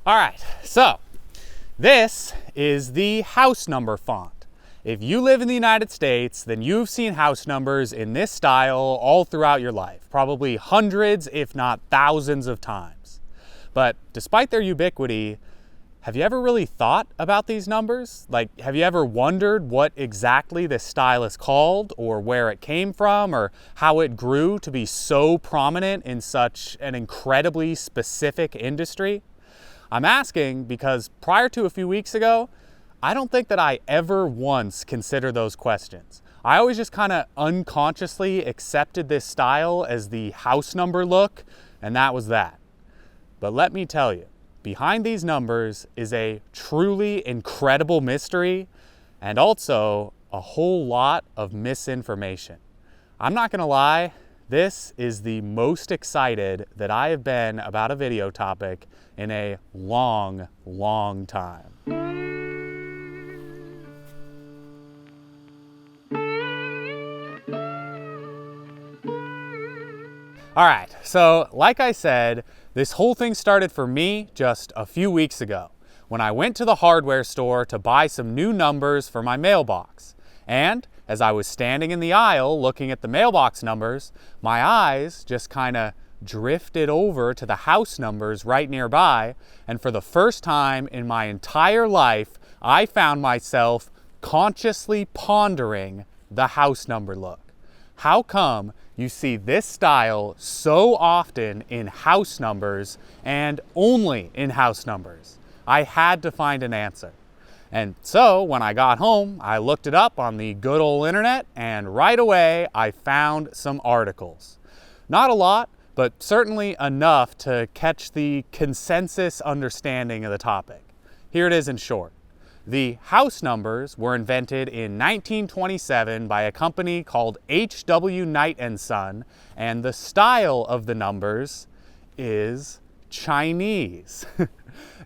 All right, so this is the house number font. If you live in the United States, then you've seen house numbers in this style all throughout your life, probably hundreds, if not thousands of times. But despite their ubiquity, have you ever really thought about these numbers? Like, have you ever wondered what exactly this style is called, or where it came from, or how it grew to be so prominent in such an incredibly specific industry? I'm asking because prior to a few weeks ago, I don't think that I ever once considered those questions. I always just kind of unconsciously accepted this style as the house number look, and that was that. But let me tell you, behind these numbers is a truly incredible mystery and also a whole lot of misinformation. I'm not gonna lie, this is the most excited that I have been about a video topic in a long, long time. All right, so like I said, this whole thing started for me just a few weeks ago when I went to the hardware store to buy some new numbers for my mailbox. And as I was standing in the aisle looking at the mailbox numbers, my eyes just kind of drifted over to the house numbers right nearby, and for the first time in my entire life, I found myself consciously pondering the house number look. How come you see this style so often in house numbers and only in house numbers? I had to find an answer. And so when I got home, I looked it up on the good old internet, and right away I found some articles. Not a lot, but certainly enough to catch the consensus understanding of the topic. Here it is in short. The house numbers were invented in 1927 by a company called H.W. Knight & Son, and the style of the numbers is Chinese.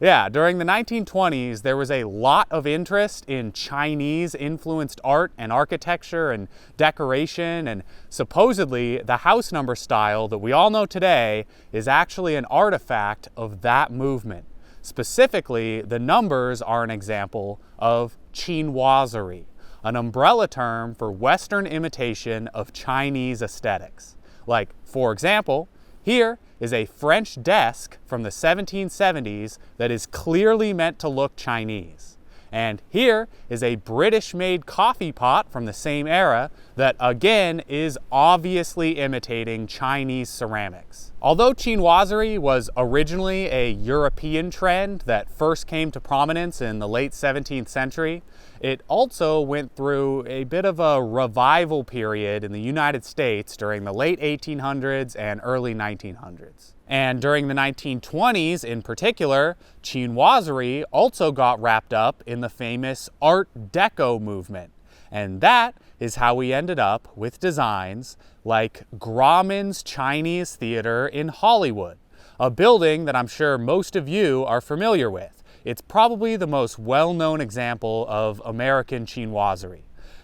Yeah, during the 1920s, there was a lot of interest in Chinese-influenced art and architecture and decoration, and supposedly the house number style that we all know today is actually an artifact of that movement. Specifically, the numbers are an example of chinoiserie, an umbrella term for Western imitation of Chinese aesthetics. Like, for example, here is a French desk from the 1770s that is clearly meant to look Chinese. And here is a British-made coffee pot from the same era that again is obviously imitating Chinese ceramics. Although chinoiserie was originally a European trend that first came to prominence in the late 17th century, it also went through a bit of a revival period in the United States during the late 1800s and early 1900s. And during the 1920s in particular, chinoiserie also got wrapped up in the famous Art Deco movement. And that is how we ended up with designs like Grauman's Chinese Theater in Hollywood, a building that I'm sure most of you are familiar with. It's probably the most well-known example of American chinoiserie.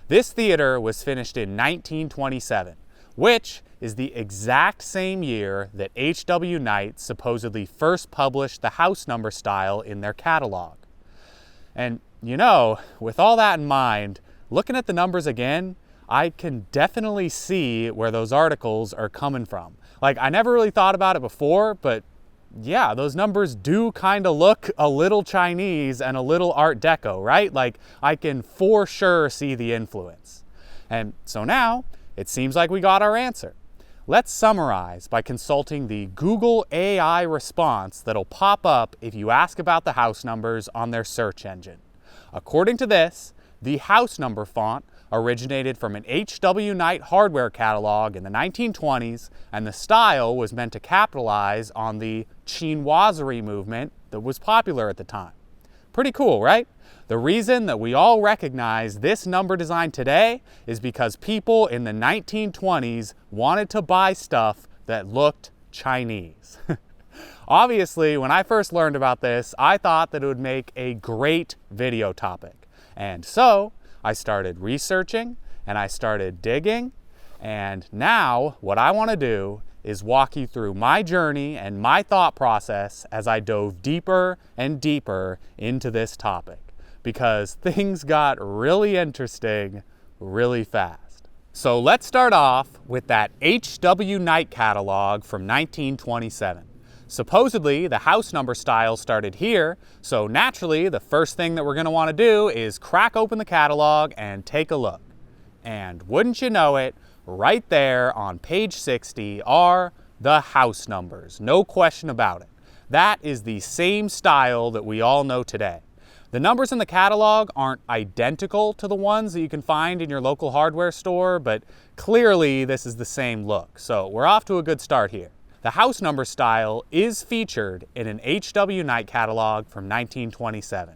This theater was finished in 1927, which is the exact same year that H.W. Knight supposedly first published the house number style in their catalog. And you know, with all that in mind, looking at the numbers again, I can definitely see where those articles are coming from. Like, I never really thought about it before, but yeah, those numbers do kind of look a little Chinese and a little Art Deco, right? Like, I can for sure see the influence. And so now, it seems like we got our answer. Let's summarize by consulting the Google AI response that'll pop up if you ask about the house numbers on their search engine. According to this, the house number font originated from an H.W. Knight hardware catalog in the 1920s, and the style was meant to capitalize on the chinoiserie movement that was popular at the time. Pretty cool, right? The reason that we all recognize this number design today is because people in the 1920s wanted to buy stuff that looked Chinese. Obviously, when I first learned about this, I thought that it would make a great video topic. And so I started researching and I started digging, and now what I want to do is walk you through my journey and my thought process as I dove deeper and deeper into this topic, because things got really interesting really fast. So let's start off with that H.W. Knight catalog from 1927. Supposedly, the house number style started here, so naturally, the first thing that we're going to want to do is crack open the catalog and take a look. And wouldn't you know it, right there on page 60 are the house numbers, no question about it. That is the same style that we all know today. The numbers in the catalog aren't identical to the ones that you can find in your local hardware store, but clearly this is the same look, so we're off to a good start here. The house number style is featured in an H.W. Knight catalog from 1927.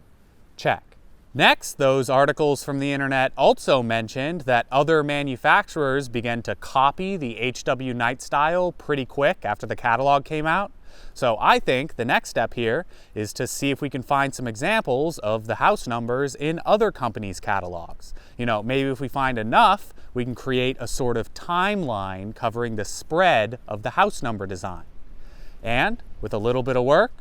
Check. Next, those articles from the internet also mentioned that other manufacturers began to copy the H.W. Knight style pretty quick after the catalog came out. So I think the next step here is to see if we can find some examples of the house numbers in other companies' catalogs. You know, maybe if we find enough, we can create a sort of timeline covering the spread of the house number design. And with a little bit of work,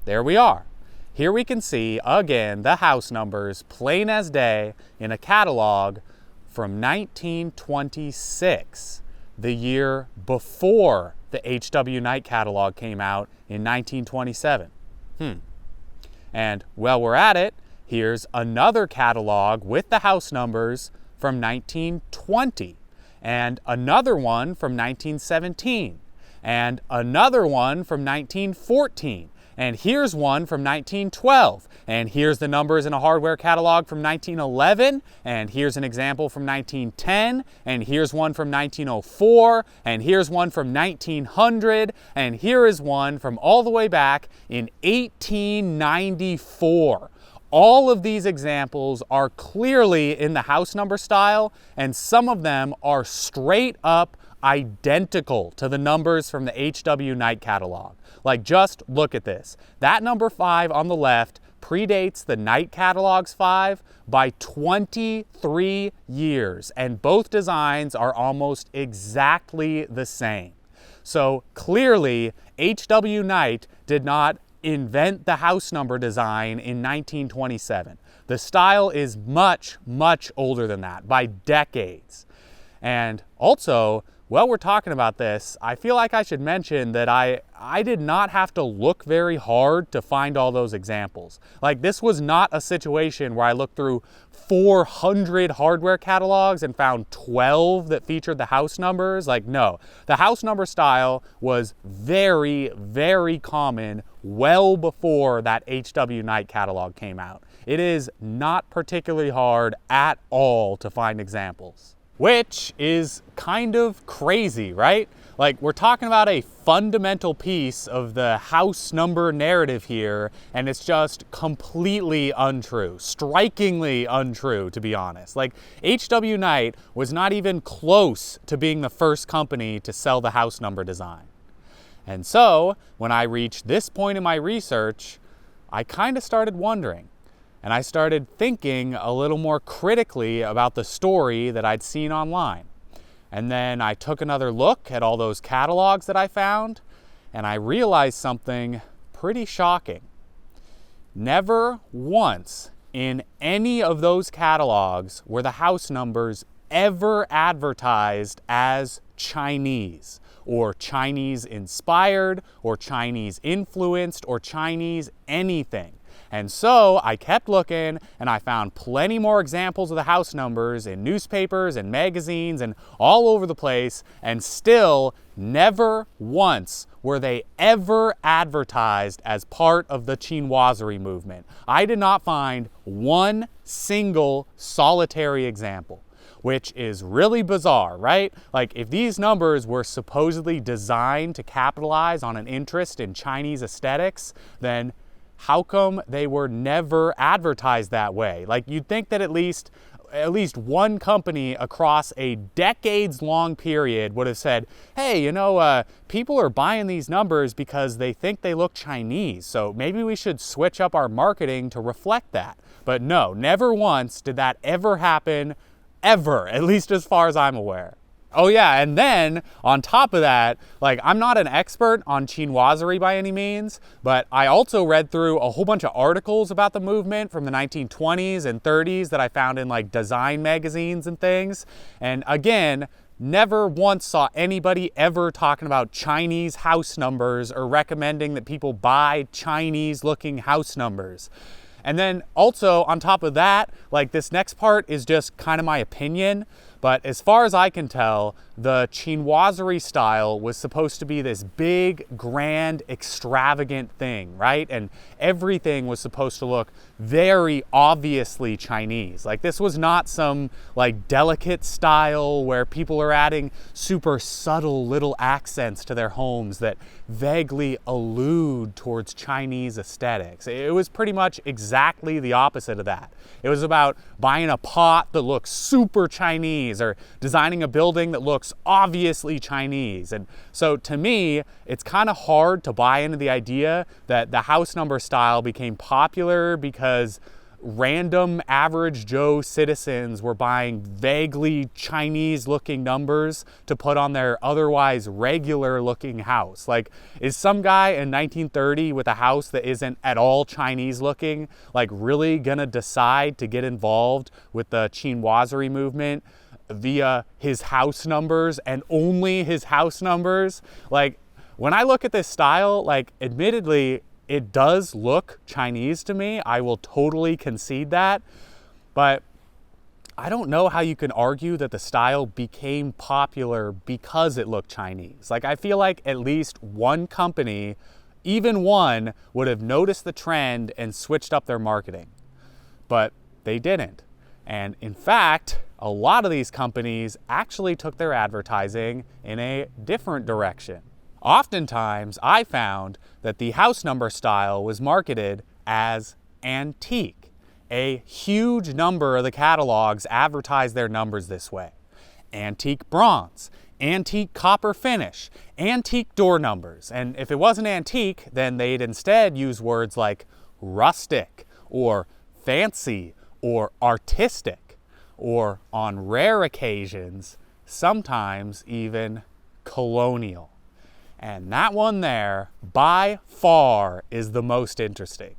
there we are. Here we can see, again, the house numbers plain as day in a catalog from 1926, the year before the H.W. Knight catalog came out in 1927. And while we're at it, here's another catalog with the house numbers from 1920, and another one from 1917, and another one from 1914, and here's one from 1912, and here's the numbers in a hardware catalog from 1911, and here's an example from 1910, and here's one from 1904, and here's one from 1900, and here is one from all the way back in 1894. All of these examples are clearly in the house number style, and some of them are straight up identical to the numbers from the H.W. Knight catalog. Like, just look at this. That number 5 on the left predates the Knight catalog's 5 by 23 years, and both designs are almost exactly the same. So clearly, H.W. Knight did not invent the house number design in 1927. The style is much, much older than that, by decades. And also, while we're talking about this, I feel like I should mention that I did not have to look very hard to find all those examples. Like, this was not a situation where I looked through 400 hardware catalogs and found 12 that featured the house numbers. Like, no, the house number style was very, very common well before that H.W. Knight catalog came out. It is not particularly hard at all to find examples. Which is kind of crazy, right? Like, we're talking about a fundamental piece of the house number narrative here, and it's just completely untrue, strikingly untrue, to be honest. Like, H.W. Knight was not even close to being the first company to sell the house number design. And so, when I reached this point in my research, I kind of started wondering. And I started thinking a little more critically about the story that I'd seen online. And then I took another look at all those catalogs that I found, and I realized something pretty shocking. Never once in any of those catalogs were the house numbers ever advertised as Chinese, or Chinese inspired, or Chinese influenced, or Chinese anything. And so I kept looking, and I found plenty more examples of the house numbers in newspapers and magazines and all over the place, and still never once were they ever advertised as part of the chinoiserie movement. I did not find one single solitary example, which is really bizarre, right? Like, if these numbers were supposedly designed to capitalize on an interest in Chinese aesthetics, then how come they were never advertised that way? Like, you'd think that at least one company across a decades-long period would have said, hey, you know, people are buying these numbers because they think they look Chinese, so maybe we should switch up our marketing to reflect that. But no, never once did that ever happen, ever, at least as far as I'm aware. Oh yeah, and then on top of that, like, I'm not an expert on chinoiserie by any means, but I also read through a whole bunch of articles about the movement from the 1920s and 30s that I found in like design magazines and things. And again, never once saw anybody ever talking about Chinese house numbers or recommending that people buy Chinese looking house numbers. And then also on top of that, like, this next part is just kind of my opinion, but as far as I can tell, the chinoiserie style was supposed to be this big, grand, extravagant thing, right? And everything was supposed to look very obviously Chinese. Like, this was not some like delicate style where people are adding super subtle little accents to their homes that vaguely allude towards Chinese aesthetics. It was pretty much exactly the opposite of that. It was about buying a pot that looks super Chinese or designing a building that looks obviously Chinese. And so to me, it's kind of hard to buy into the idea that the house number style became popular because random average Joe citizens were buying vaguely Chinese looking numbers to put on their otherwise regular looking house. Like, is some guy in 1930 with a house that isn't at all Chinese looking like really gonna decide to get involved with the chinoiserie movement via his house numbers and only his house numbers? Like, when I look at this style, like, admittedly, it does look Chinese to me. I will totally concede that. But I don't know how you can argue that the style became popular because it looked Chinese. Like, I feel like at least one company, even one, would have noticed the trend and switched up their marketing. But they didn't. And in fact, a lot of these companies actually took their advertising in a different direction. Oftentimes, I found that the house number style was marketed as antique. A huge number of the catalogs advertised their numbers this way. Antique bronze, antique copper finish, antique door numbers. And if it wasn't antique, then they'd instead use words like rustic or fancy or artistic, or on rare occasions, sometimes even colonial. And that one there, by far, is the most interesting.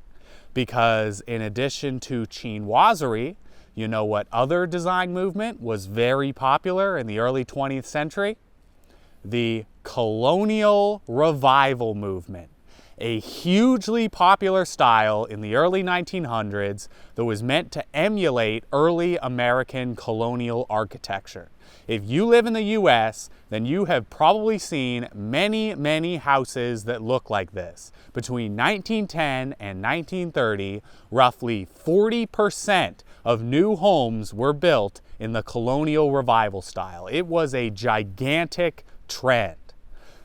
Because in addition to chinoiserie, you know what other design movement was very popular in the early 20th century? The colonial revival movement. A hugely popular style in the early 1900s that was meant to emulate early American colonial architecture. If you live in the US, then you have probably seen many, many houses that look like this. Between 1910 and 1930, roughly 40% of new homes were built in the colonial revival style. It was a gigantic trend.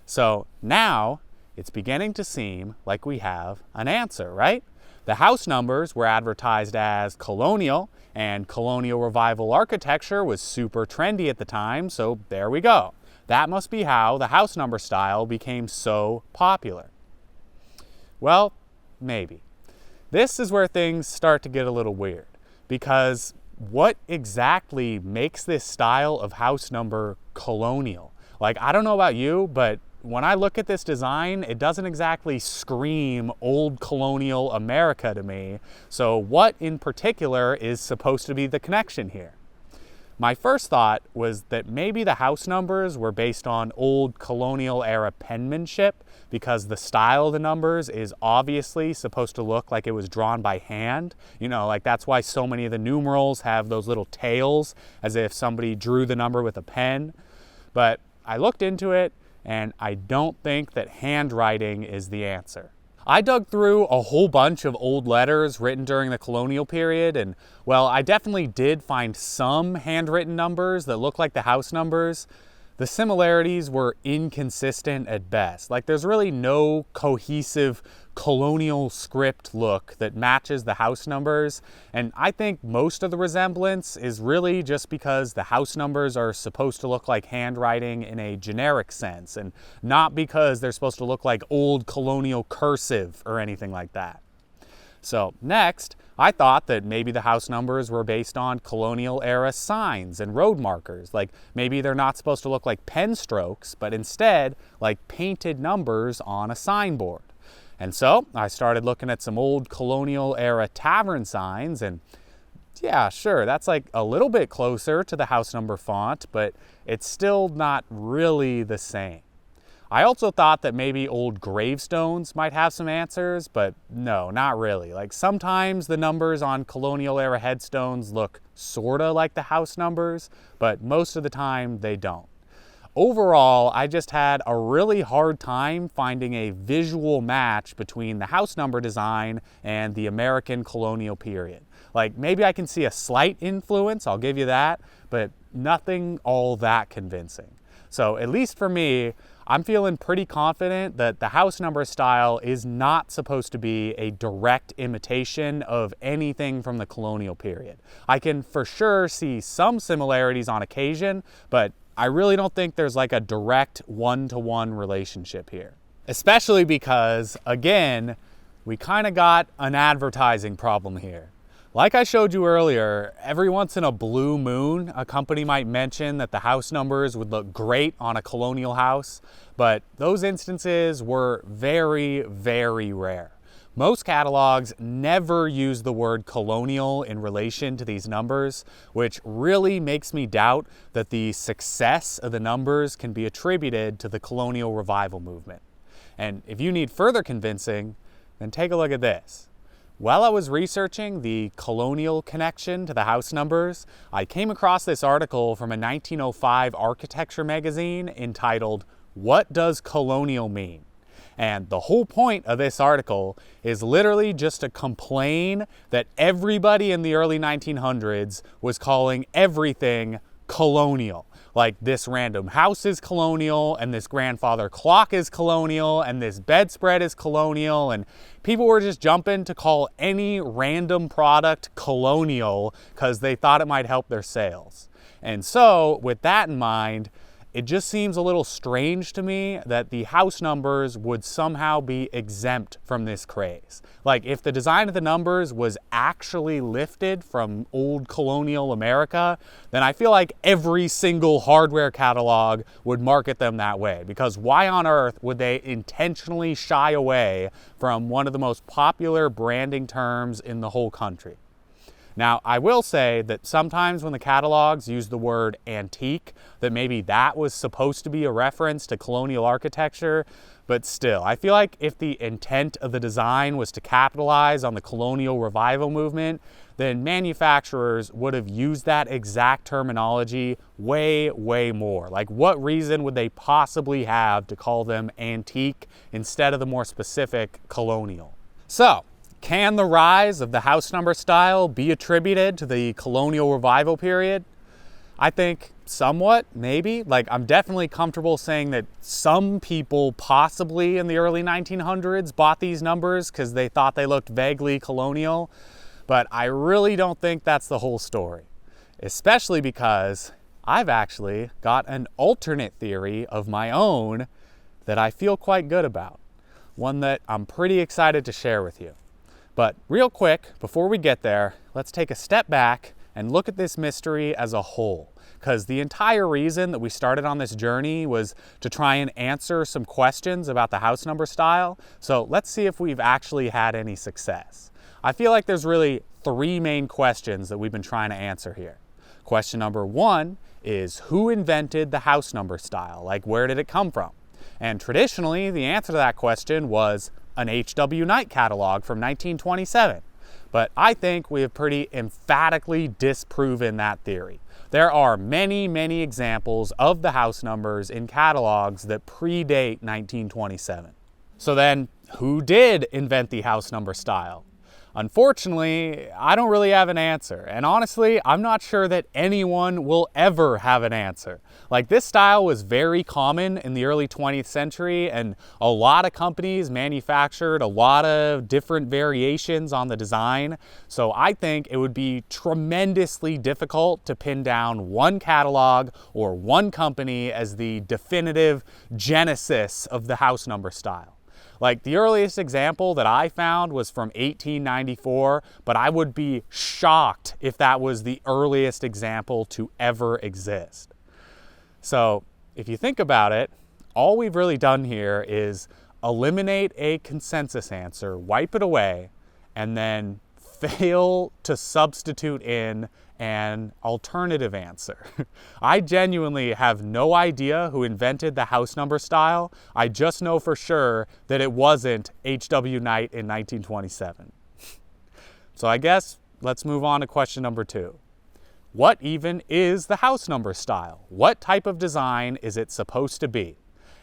So now, it's beginning to seem like we have an answer, right? The house numbers were advertised as colonial, and colonial revival architecture was super trendy at the time, so there we go. That must be how the house number style became so popular. Well, maybe. This is where things start to get a little weird, because what exactly makes this style of house number colonial? Like, I don't know about you, but when I look at this design, it doesn't exactly scream old colonial America to me. So what in particular is supposed to be the connection here? My first thought was that maybe the house numbers were based on old colonial era penmanship, because the style of the numbers is obviously supposed to look like it was drawn by hand. You know, like, that's why so many of the numerals have those little tails, as if somebody drew the number with a pen. But I looked into it, and I don't think that handwriting is the answer. I dug through a whole bunch of old letters written during the colonial period, and well, I definitely did find some handwritten numbers that look like the house numbers. The similarities were inconsistent at best. Like, there's really no cohesive colonial script look that matches the house numbers, and I think most of the resemblance is really just because the house numbers are supposed to look like handwriting in a generic sense, and not because they're supposed to look like old colonial cursive or anything like that. So next, I thought that maybe the house numbers were based on colonial era signs and road markers. Like maybe they're not supposed to look like pen strokes, but instead like painted numbers on a signboard. And so I started looking at some old colonial era tavern signs, and yeah, sure, that's like a little bit closer to the house number font, but it's still not really the same. I also thought that maybe old gravestones might have some answers, but no, not really. Like sometimes the numbers on colonial era headstones look sorta like the house numbers, but most of the time they don't. Overall, I just had a really hard time finding a visual match between the house number design and the American colonial period. Like maybe I can see a slight influence, I'll give you that, but nothing all that convincing. So at least for me, I'm feeling pretty confident that the house number style is not supposed to be a direct imitation of anything from the colonial period. I can for sure see some similarities on occasion, but I really don't think there's like a direct one-to-one relationship here. Especially because, again, we kind of got an advertising problem here. Like I showed you earlier, every once in a blue moon, a company might mention that the house numbers would look great on a colonial house, but those instances were very, very rare. Most catalogs never use the word colonial in relation to these numbers, which really makes me doubt that the success of the numbers can be attributed to the colonial revival movement. And if you need further convincing, then take a look at this. While I was researching the colonial connection to the house numbers, I came across this article from a 1905 architecture magazine entitled, "What Does Colonial Mean?" And the whole point of this article is literally just to complain that everybody in the early 1900s was calling everything colonial. Like this random house is colonial, and this grandfather clock is colonial, and this bedspread is colonial, and people were just jumping to call any random product colonial because they thought it might help their sales. And so, with that in mind, it just seems a little strange to me that the house numbers would somehow be exempt from this craze. Like if the design of the numbers was actually lifted from old colonial America, then I feel like every single hardware catalog would market them that way, because why on earth would they intentionally shy away from one of the most popular branding terms in the whole country? Now, I will say that sometimes when the catalogs use the word antique, that maybe that was supposed to be a reference to colonial architecture, but still, I feel like if the intent of the design was to capitalize on the colonial revival movement, then manufacturers would have used that exact terminology way, way more. Like what reason would they possibly have to call them antique instead of the more specific colonial? So, can the rise of the house number style be attributed to the colonial revival period? I think somewhat, maybe. Like I'm definitely comfortable saying that some people possibly in the early 1900s bought these numbers because they thought they looked vaguely colonial, but I really don't think that's the whole story. Especially because I've actually got an alternate theory of my own that I feel quite good about. One that I'm pretty excited to share with you. But real quick, before we get there, let's take a step back and look at this mystery as a whole. Because the entire reason that we started on this journey was to try and answer some questions about the house number style. So let's see if we've actually had any success. I feel like there's really three main questions that we've been trying to answer here. Question number one is, who invented the house number style? Like, where did it come from? And traditionally, the answer to that question was an H.W. Knight catalog from 1927. But I think we have pretty emphatically disproven that theory. There are many, many examples of the house numbers in catalogs that predate 1927. So then, who did invent the house number style? Unfortunately, I don't really have an answer. And honestly, I'm not sure that anyone will ever have an answer. Like, this style was very common in the early 20th century, and a lot of companies manufactured a lot of different variations on the design. So I think it would be tremendously difficult to pin down one catalog or one company as the definitive genesis of the house number style. Like, the earliest example that I found was from 1894, but I would be shocked if that was the earliest example to ever exist. So, if you think about it, all we've really done here is eliminate a consensus answer, wipe it away, and then fail to substitute in an alternative answer. I genuinely have no idea who invented the house number style. I just know for sure that it wasn't H.W. Knight in 1927. So I guess let's move on to question number 2. What even is the house number style? What type of design is it supposed to be?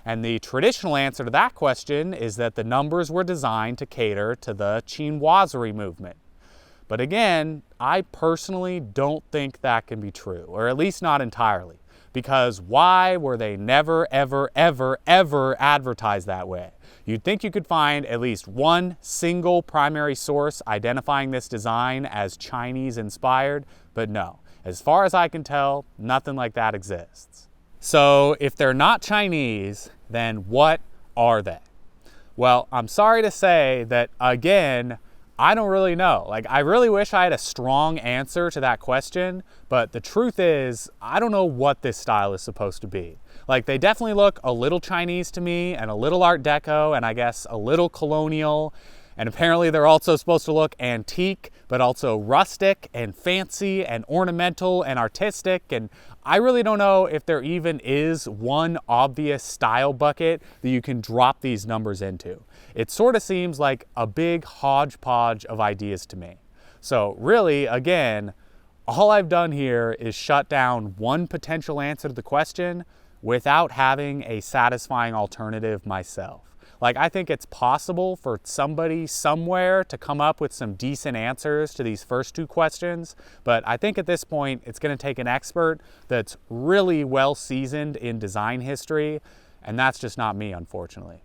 And the traditional answer to that question is that the numbers were designed to cater to the chinoiserie movement. But again, I personally don't think that can be true, or at least not entirely, because why were they never, ever, ever, ever advertised that way? You'd think you could find at least one single primary source identifying this design as Chinese inspired, but no. As far as I can tell, nothing like that exists. So if they're not Chinese, then what are they? Well, I'm sorry to say that, again, I don't really know. Like, I really wish I had a strong answer to that question, but the truth is, I don't know what this style is supposed to be. Like, they definitely look a little Chinese to me, and a little Art Deco, and I guess a little colonial, and apparently they're also supposed to look antique, but also rustic, and fancy, and ornamental, and artistic, and I really don't know if there even is one obvious style bucket that you can drop these numbers into. It sort of seems like a big hodgepodge of ideas to me. So really, again, all I've done here is shut down one potential answer to the question without having a satisfying alternative myself. Like, I think it's possible for somebody somewhere to come up with some decent answers to these first 2 questions, but I think at this point it's going to take an expert that's really well seasoned in design history, and that's just not me, unfortunately.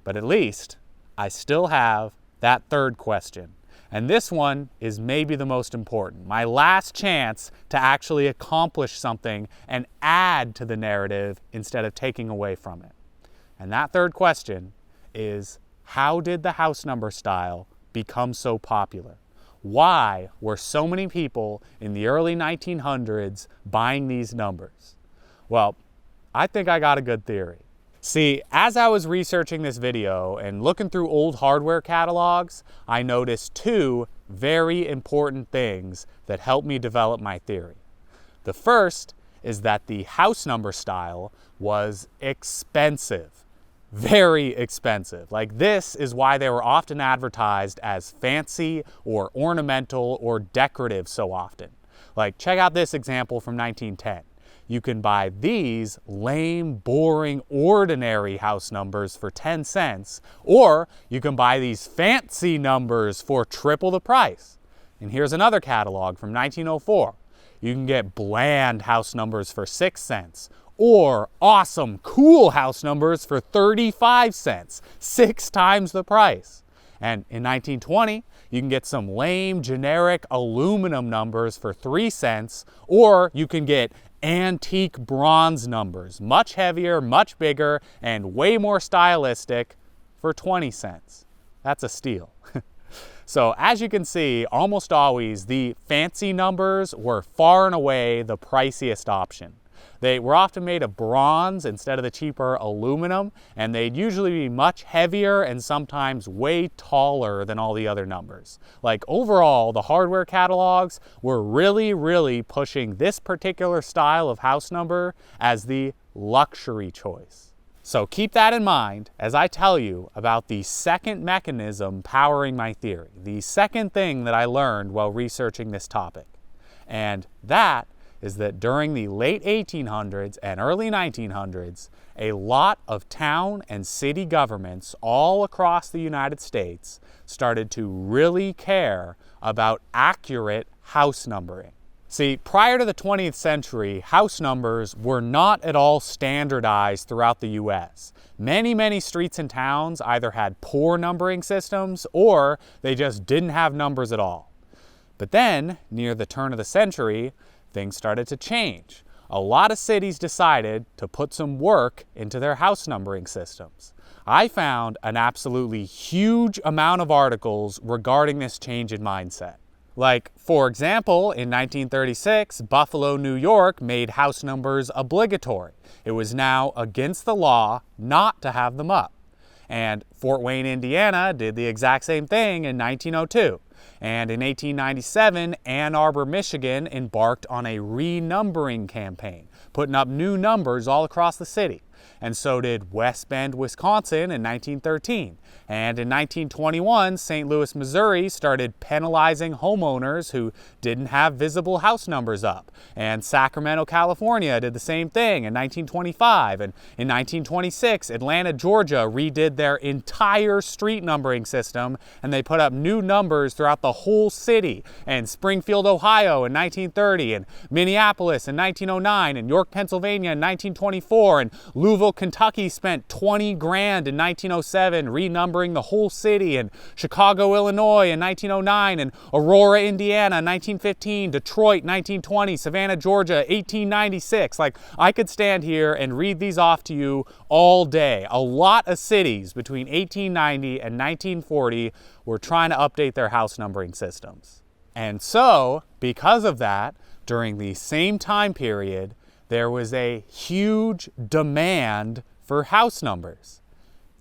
But at least I still have that 3rd question. And this one is maybe the most important. My last chance to actually accomplish something and add to the narrative instead of taking away from it. And that 3rd question is, how did the house number style become so popular? Why were so many people in the early 1900s buying these numbers? Well, I think I got a good theory. See, as I was researching this video and looking through old hardware catalogs, I noticed 2 very important things that helped me develop my theory. The first is that the house number style was expensive. Very expensive. Like, this is why they were often advertised as fancy or ornamental or decorative so often. Like, check out this example from 1910. You can buy these lame, boring, ordinary house numbers for 10 cents, or you can buy these fancy numbers for triple the price. And here's another catalog from 1904. You can get bland house numbers for 6 cents, or awesome, cool house numbers for 35 cents, 6 times the price. And in 1920, you can get some lame, generic aluminum numbers for 3 cents, or you can get antique bronze numbers, much heavier, much bigger, and way more stylistic for 20 cents. That's a steal. So as you can see, almost always the fancy numbers were far and away the priciest option. They were often made of bronze instead of the cheaper aluminum, and they'd usually be much heavier and sometimes way taller than all the other numbers. Like, overall, the hardware catalogs were really pushing this particular style of house number as the luxury choice. So keep that in mind as I tell you about the second mechanism powering my theory, the second thing that I learned while researching this topic. And that is that during the late 1800s and early 1900s, a lot of town and city governments all across the United States started to really care about accurate house numbering. See, prior to the 20th century, house numbers were not at all standardized throughout the US. Many streets and towns either had poor numbering systems or they just didn't have numbers at all. But then, near the turn of the century, things started to change. A lot of cities decided to put some work into their house numbering systems. I found an absolutely huge amount of articles regarding this change in mindset. Like, for example, in 1936, Buffalo, New York made house numbers obligatory. It was now against the law not to have them up. And Fort Wayne, Indiana did the exact same thing in 1902. And in 1897, Ann Arbor, Michigan embarked on a renumbering campaign, putting up new numbers all across the city. And so did West Bend, Wisconsin in 1913. And in 1921, St. Louis, Missouri started penalizing homeowners who didn't have visible house numbers up. And Sacramento, California did the same thing in 1925. And in 1926, Atlanta, Georgia redid their entire street numbering system, and they put up new numbers throughout the whole city. And Springfield, Ohio in 1930, and Minneapolis in 1909, and York, Pennsylvania in 1924, and Louisville, Kentucky spent $20 grand in 1907 renumbering the whole city, and Chicago, Illinois in 1909, and Aurora, Indiana in 1915, Detroit 1920, Savannah, Georgia 1896. Like, I could stand here and read these off to you all day. A lot of cities between 1890 and 1940 were trying to update their house numbering systems. And so, because of that, during the same time period, there was a huge demand for house numbers.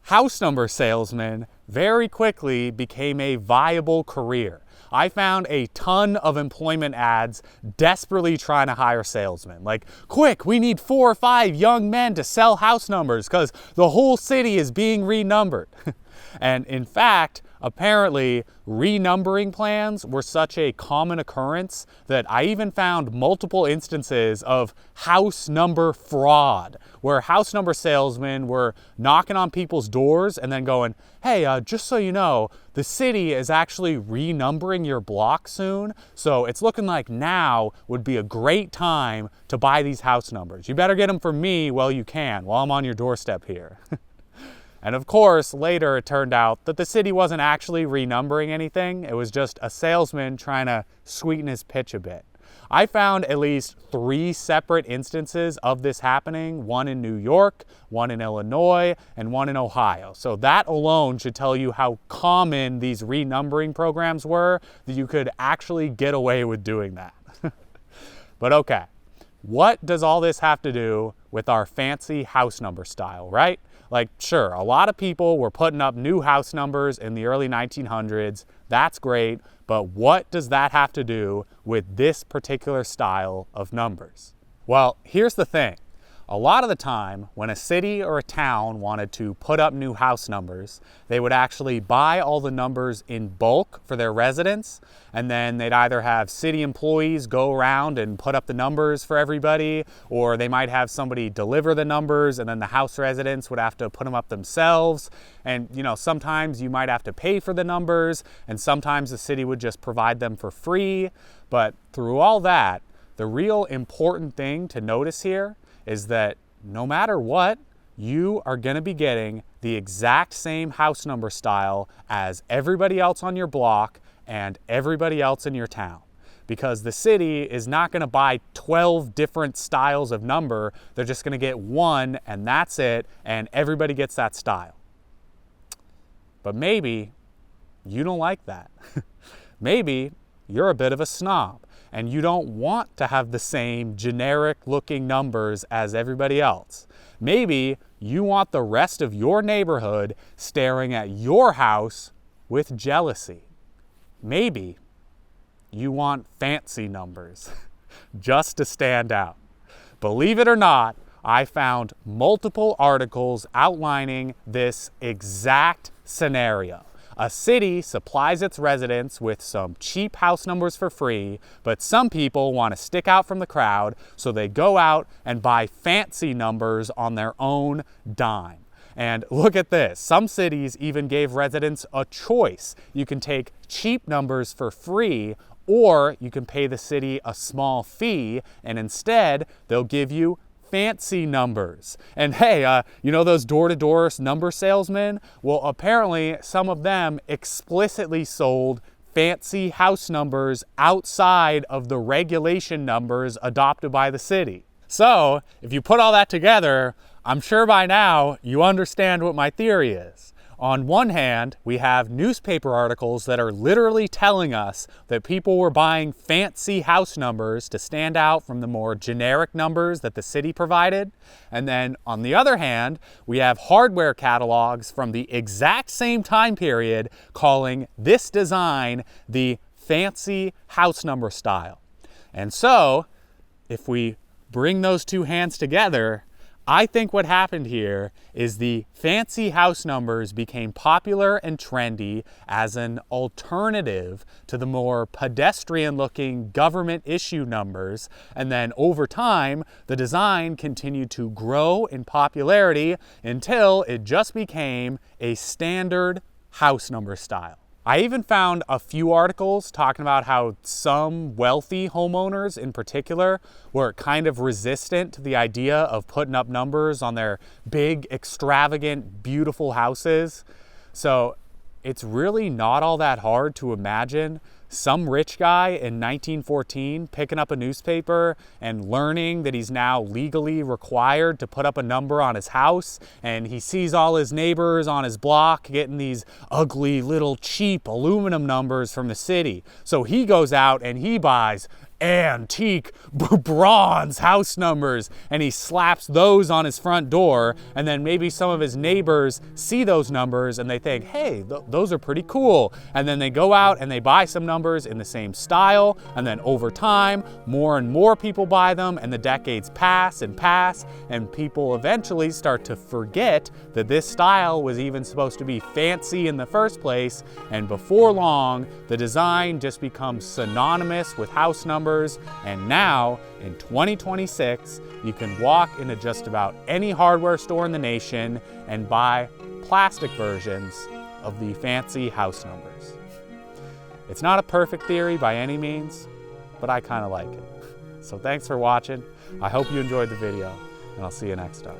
House number salesmen very quickly became a viable career. I found a ton of employment ads desperately trying to hire salesmen. Like, quick, we need 4 or 5 young men to sell house numbers because the whole city is being renumbered. And in fact, apparently, renumbering plans were such a common occurrence that I even found multiple instances of house number fraud, where house number salesmen were knocking on people's doors and then going, hey, just so you know, the city is actually renumbering your block soon, so it's looking like now would be a great time to buy these house numbers. You better get them for me while you can, while I'm on your doorstep here. And of course, later it turned out that the city wasn't actually renumbering anything. It was just a salesman trying to sweeten his pitch a bit. I found at least 3 separate instances of this happening, one in New York, one in Illinois, and one in Ohio. So that alone should tell you how common these renumbering programs were, that you could actually get away with doing that. But okay, what does all this have to do with our fancy house number style, right? Like, sure, a lot of people were putting up new house numbers in the early 1900s. That's great, but what does that have to do with this particular style of numbers? Well, here's the thing. A lot of the time, when a city or a town wanted to put up new house numbers, they would actually buy all the numbers in bulk for their residents, and then they'd either have city employees go around and put up the numbers for everybody, or they might have somebody deliver the numbers, and then the house residents would have to put them up themselves. And, you know, sometimes you might have to pay for the numbers, and sometimes the city would just provide them for free. But through all that, the real important thing to notice here is that no matter what, you are going to be getting the exact same house number style as everybody else on your block and everybody else in your town. Because the city is not going to buy 12 different styles of number. They're just going to get one, and that's it, and everybody gets that style. But maybe you don't like that. Maybe you're a bit of a snob, and you don't want to have the same generic looking numbers as everybody else. Maybe you want the rest of your neighborhood staring at your house with jealousy. Maybe you want fancy numbers just to stand out. Believe it or not, I found multiple articles outlining this exact scenario. A city supplies its residents with some cheap house numbers for free, but some people want to stick out from the crowd, so they go out and buy fancy numbers on their own dime. And look at this. Some cities even gave residents a choice. You can take cheap numbers for free, or you can pay the city a small fee, and instead they'll give you fancy numbers. And hey, you know those door-to-door number salesmen? Well, apparently some of them explicitly sold fancy house numbers outside of the regulation numbers adopted by the city. So if you put all that together, I'm sure by now you understand what my theory is. On one hand, we have newspaper articles that are literally telling us that people were buying fancy house numbers to stand out from the more generic numbers that the city provided. And then on the other hand, we have hardware catalogs from the exact same time period calling this design the fancy house number style. And so, if we bring those two hands together, I think what happened here is the fancy house numbers became popular and trendy as an alternative to the more pedestrian-looking government issue numbers, and then over time, the design continued to grow in popularity until it just became a standard house number style. I even found a few articles talking about how some wealthy homeowners in particular were kind of resistant to the idea of putting up numbers on their big, extravagant, beautiful houses. So it's really not all that hard to imagine some rich guy in 1914 picking up a newspaper and learning that he's now legally required to put up a number on his house, and he sees all his neighbors on his block getting these ugly little cheap aluminum numbers from the city. So he goes out and he buys antique bronze house numbers and he slaps those on his front door, and then maybe some of his neighbors see those numbers and they think, hey, those are pretty cool, and then they go out and they buy some numbers in the same style, and then over time more and more people buy them, and the decades pass and people eventually start to forget that this style was even supposed to be fancy in the first place, and before long the design just becomes synonymous with house numbers. And now, in 2026, you can walk into just about any hardware store in the nation and buy plastic versions of the fancy house numbers. It's not a perfect theory by any means, but I kind of like it. So thanks for watching. I hope you enjoyed the video, and I'll see you next time.